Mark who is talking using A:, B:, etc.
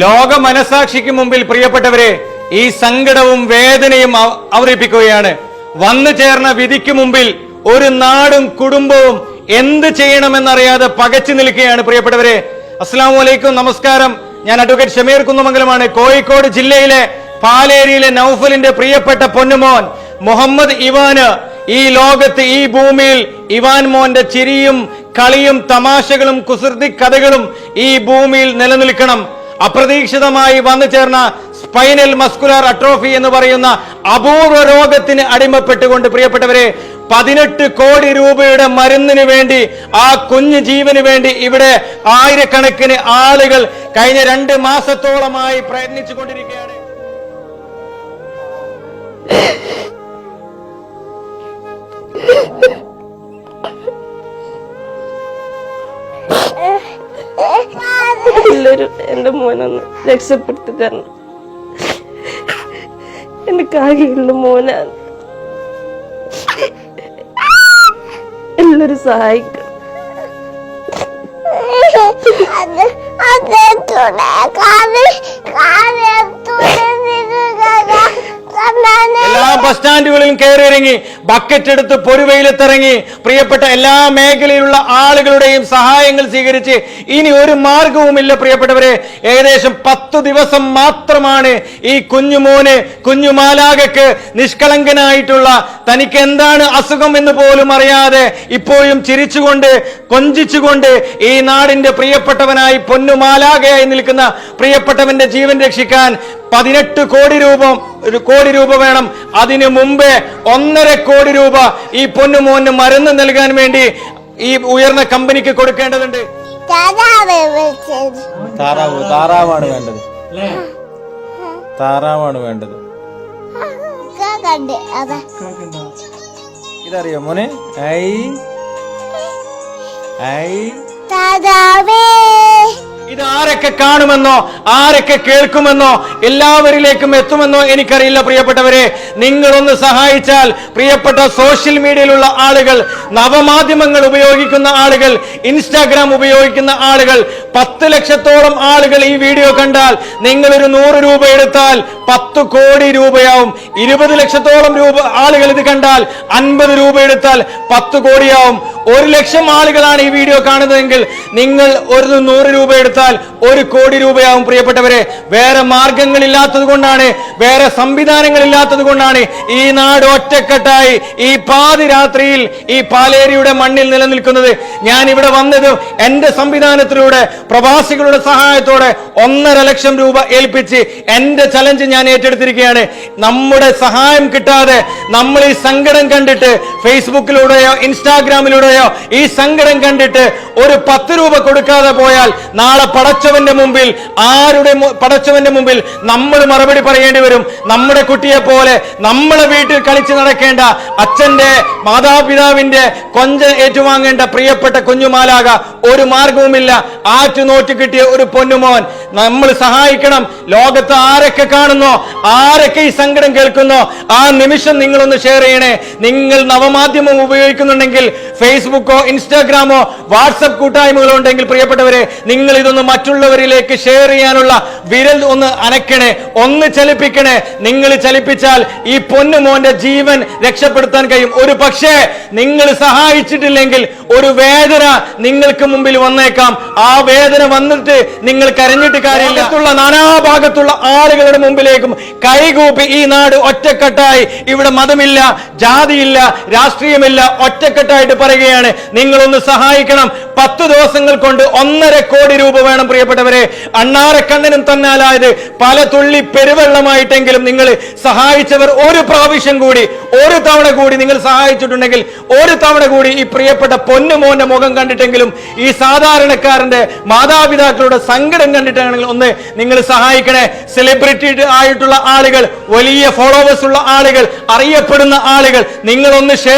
A: ലോക മനസാക്ഷിക്ക് മുമ്പിൽ പ്രിയപ്പെട്ടവരെ ഈ സങ്കടവും വേദനയും അവതരിപ്പിക്കുകയാണ്. വന്നു ചേർന്ന വിധിക്ക് മുമ്പിൽ ഒരു നാടും കുടുംബവും എന്ത് ചെയ്യണമെന്നറിയാതെ പകച്ചു നിൽക്കുകയാണ്. പ്രിയപ്പെട്ടവരെ, അസ്സലാമു അലൈക്കും, നമസ്കാരം. ഞാൻ അഡ്വക്കേറ്റ് ഷമീർ കുന്നമംഗലമാണ്. കോഴിക്കോട് ജില്ലയിലെ പാലേരിയിലെ നൗഫലിന്റെ പ്രിയപ്പെട്ട പൊന്നുമോൻ മുഹമ്മദ് ഇവാന് ഈ ലോകത്ത്, ഈ ഭൂമിയിൽ ഇവാൻ മോന്റെ ചിരിയും കളിയും തമാശകളും കുസൃതി കഥകളും ഈ ഭൂമിയിൽ നിലനിൽക്കണം. അപ്രതീക്ഷിതമായി വന്നു ചേർന്ന സ്പൈനൽ മസ്കുലർ അട്രോഫി എന്ന് പറയുന്ന അപൂർവ രോഗത്തിന് അടിമപ്പെട്ടുകൊണ്ട് പ്രിയപ്പെട്ടവരെ 18 കോടി രൂപയുടെ മരുന്നിന് വേണ്ടി, ആ കുഞ്ഞു ജീവന് വേണ്ടി ഇവിടെ ആയിരക്കണക്കിന് ആളുകൾ കഴിഞ്ഞ 2 മാസത്തോളമായി പ്രയത്നിച്ചു കൊണ്ടിരിക്കുകയാണ്.
B: എല്ലാവരും എന്റെ മോനൊന്ന് രക്ഷപ്പെടുത്തി തരണം. എന്റെ കാകിയുള്ള മോനാണ്. എല്ലാരും സഹായിക്കണം.
A: എല്ലാ ബസ് സ്റ്റാൻഡുകളിലും കയറി ഇറങ്ങി, ബക്കറ്റ് എടുത്ത് പൊരുവെയിലത്തിറങ്ങി പ്രിയപ്പെട്ട എല്ലാ മേഖലയിലുള്ള ആളുകളുടെയും സഹായങ്ങൾ സ്വീകരിച്ച് ഇനി ഒരു മാർഗവുമില്ല. പ്രിയപ്പെട്ടവരെ, ഏകദേശം 10 ദിവസം മാത്രമാണ് ഈ കുഞ്ഞുമോന്, കുഞ്ഞുമാലാകക്ക് നിഷ്കളങ്കനായിട്ടുള്ള, തനിക്ക് എന്താണ് അസുഖം എന്ന് പോലും അറിയാതെ ഇപ്പോഴും ചിരിച്ചുകൊണ്ട് കൊഞ്ചിച്ചുകൊണ്ട് ഈ നാടിന്റെ പ്രിയപ്പെട്ടവനായി പൊന്നുമാലാകയായി നിൽക്കുന്ന പ്രിയപ്പെട്ടവന്റെ ജീവൻ രക്ഷിക്കാൻ 18 കോടി രൂപ വേണം. അതിനു മുമ്പേ 1.5 കോടി രൂപ ഈ പൊന്നുമോന് മരുന്ന് നൽകാൻ വേണ്ടി ഈ ഉയർന്ന കമ്പനിക്ക് കൊടുക്കേണ്ടതുണ്ട്.
C: താറാവാണ് വേണ്ടത്. താറാവാണ് വേണ്ടത്. ഇതറിയോ മോനെ?
A: ഇത് ആരൊക്കെ കാണുമെന്നോ ആരൊക്കെ കേൾക്കുമെന്നോ എല്ലാവരിലേക്കും എത്തുമെന്നോ എനിക്കറിയില്ല. പ്രിയപ്പെട്ടവരെ, നിങ്ങളൊന്ന് സഹായിച്ചാൽ, പ്രിയപ്പെട്ട സോഷ്യൽ മീഡിയയിലുള്ള ആളുകൾ, നവമാധ്യമങ്ങൾ ഉപയോഗിക്കുന്ന ആളുകൾ, ഇൻസ്റ്റാഗ്രാം ഉപയോഗിക്കുന്ന ആളുകൾ, 10 ലക്ഷത്തോളം ആളുകൾ ഈ വീഡിയോ കണ്ടാൽ, നിങ്ങളൊരു 100 രൂപ എടുത്താൽ 10 കോടി രൂപയാവും. 20 ലക്ഷത്തോളം ആളുകൾ ഇത് കണ്ടാൽ 50 രൂപ എടുത്താൽ 10 കോടിയാവും. 1 ലക്ഷം ആളുകളാണ് ഈ വീഡിയോ കാണുന്നതെങ്കിൽ നിങ്ങൾ ഒരു 100 രൂപ എടുത്താൽ 1 കോടി രൂപയാവും. പ്രിയപ്പെട്ടവരെ, വേറെ മാർഗങ്ങളില്ലാത്തത് കൊണ്ടാണ്, വേറെ സംവിധാനങ്ങളില്ലാത്തത് കൊണ്ടാണ് ഈ നാട് ഒറ്റക്കെട്ടായി ഈ പാതിരാത്രിയിൽ ഈ പാലേരിയുടെ മണ്ണിൽ നിലനിൽക്കുന്നത്. ഞാൻ ഇവിടെ വന്നത് എന്റെ സംവിധാനത്തിലൂടെ, പ്രവാസികളുടെ സഹായത്തോടെ 1.5 ലക്ഷം രൂപ ഏൽപ്പിച്ച് എന്റെ ചലഞ്ച് ഞാൻ ഏറ്റെടുത്തിരിക്കുകയാണ്. നമ്മുടെ സഹായം കിട്ടാതെ നമ്മൾ ഈ സങ്കടം കണ്ടിട്ട് ഫേസ്ബുക്കിലൂടെയോ ഇൻസ്റ്റാഗ്രാമിലൂടെയോ ഈ സങ്കടം കണ്ടിട്ട് ഒരു 10 രൂപ കൊടുക്കാതെ പോയാൽ നാളെ പടച്ചവന്റെ മുമ്പിൽ നമ്മൾ മറുപടി പറയേണ്ടി വരും. നമ്മുടെ കുട്ടിയെ പോലെ നമ്മളെ വീട്ടിൽ കളിച്ചു നടക്കേണ്ട, അച്ഛന്റെ മാതാപിതാവിന്റെ കൊഞ്ച ഏറ്റുവാങ്ങേണ്ട പ്രിയപ്പെട്ട കുഞ്ഞുമാലാക ഒരു മാർഗവുമില്ല. ആറ്റുനോറ്റ് കിട്ടിയ ഒരു പൊന്നുമോൻ നമ്മൾ സഹായിക്കണം. ലോകത്ത് ആരൊക്കെ കാണുന്നോ, ആരൊക്കെ ഈ സങ്കടം കേൾക്കുന്നോ, ആ നിമിഷം നിങ്ങളൊന്ന് ഷെയർ ചെയ്യണേ. നിങ്ങൾ നവമാധ്യമം ഉപയോഗിക്കുന്നുണ്ടെങ്കിൽ, ഫേസ്ബുക്കോ ഇൻസ്റ്റാഗ്രാമോ വാട്സപ്പ് കൂട്ടായ്മകളോ ഉണ്ടെങ്കിൽ, പ്രിയപ്പെട്ടവരെ, നിങ്ങൾ ഇതൊന്ന് മറ്റുള്ളവരിലേക്ക് ഷെയർ ചെയ്യാനുള്ള വിരൽ ഒന്ന് അനക്കണേ, ഒന്ന് ചലിപ്പിക്കണേ. നിങ്ങൾ ചലിപ്പിച്ചാൽ ഈ പൊന്നുമോന്റെ ജീവൻ രക്ഷപ്പെടുത്താൻ കഴിയും. ഒരു പക്ഷേ നിങ്ങൾ സഹായിച്ചിട്ടില്ലെങ്കിൽ ഒരു വേദന നിങ്ങൾക്ക് മുമ്പിൽ വന്നേക്കാം. ആ വേദന വന്നിട്ട് നിങ്ങൾ കരഞ്ഞിട്ട് കാര്യമില്ല. നാനാഭാഗത്തുള്ള ആളുകളുടെ മുമ്പിലേക്കും കൈകൂപ്പി ഈ നാട് ഒറ്റക്കെട്ടായി, ഇവിടെ മതമില്ല, ജാതിയില്ല, രാഷ്ട്രീയമില്ല, ഒറ്റക്കെട്ടായിട്ട് പറയുകയാണ്, നിങ്ങളൊന്ന് സഹായിക്കണം. 10 ദിവസങ്ങൾ കൊണ്ട് 1.5 കോടി രൂപ വേണം. പ്രിയപ്പെട്ടവരെ, അണ്ണാരക്കണ്ണനും തന്നാലായത് പല തുള്ളി പെരുവെള്ളമായിട്ടെങ്കിലും നിങ്ങൾ സഹായിച്ചവർ ഒരു പ്രാവശ്യം കൂടി, ഒരു തവണ കൂടി നിങ്ങൾ സഹായിച്ചിട്ടുണ്ടെങ്കിൽ, ഒരു തവണ കൂടി ഈ പ്രിയപ്പെട്ട പൊന്നുമോന്റെ മുഖം കണ്ടിട്ടെങ്കിലും, ഈ സാധാരണക്കാരന്റെ മാതാപിതാക്കളുടെ സങ്കടം കണ്ടിട്ടാണെങ്കിൽ ഒന്ന് നിങ്ങൾ സഹായിക്കണേ. സെലിബ്രിറ്റി ആയിട്ടുള്ള ആളുകൾ, വലിയ ഫോളോവേഴ്സ് ഉള്ള ആളുകൾ, അറിയപ്പെടുന്ന ആളുകൾ, നിങ്ങളൊന്ന് ഷെയർ